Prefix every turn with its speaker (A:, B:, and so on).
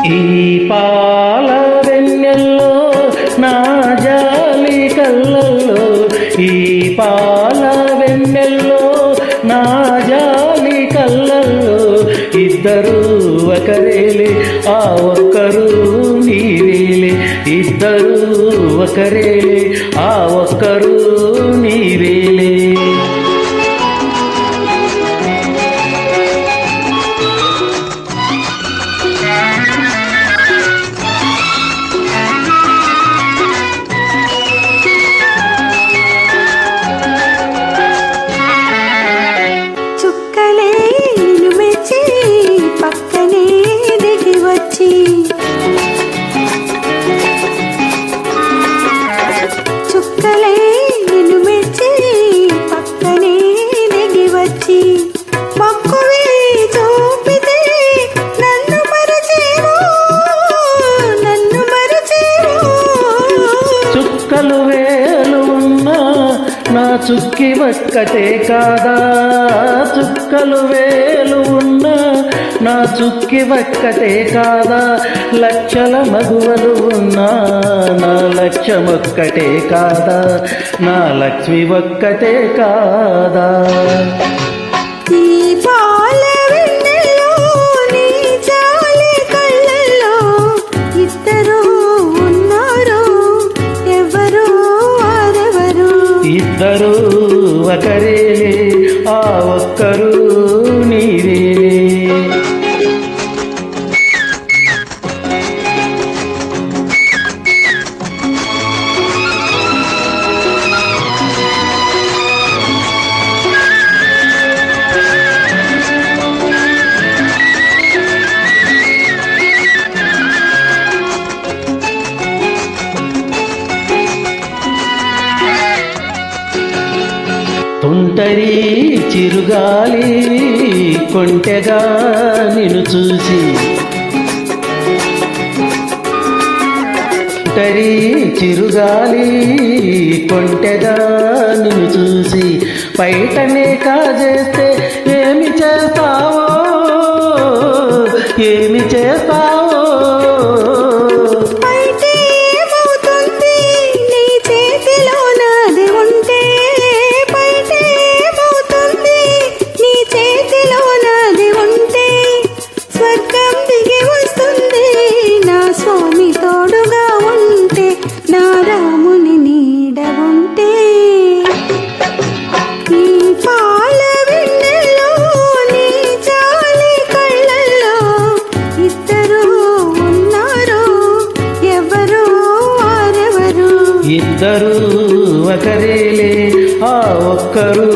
A: ఈ పాల వెన్నెల్లో నా జాలి కళ్ళల్లో, ఈ పాల వెన్నెల్లో నా జాలి కళ్ళల్లో, ఇద్దరు ఒకరేలే ఆ ఒక్కరు నీవేలే, ఇద్దరు ఒకరేలే ఆ ఒక్కరు నీవేలే. చుక్కలు వేలు ఉన్నా నా చుక్కి ఒక్కటే కాదా, చుక్కలు వేలు ఉన్నా నా చుక్కి ఒక్కటే కాదా, లక్షల మగువలు ఉన్నా నా లక్ష్యమొక్కటే కాదా, నా లక్ష్మి ఒక్కటే కాదా. ఇద్దరు ఒకరేలే ఆ ఒక్కరు నీవేలే. తుంటరి చిరుగాలి కొంటెగా నిన్ను చూసి, తుంటరి చిరుగాలి కొంటెగా నిన్ను చూసి, బయటనే కాజేస్తే ఏమి చేస్తావో, ఏమి చేస్తావో. ఇద్దరు ఒకరేలే ఆ ఒక్కరు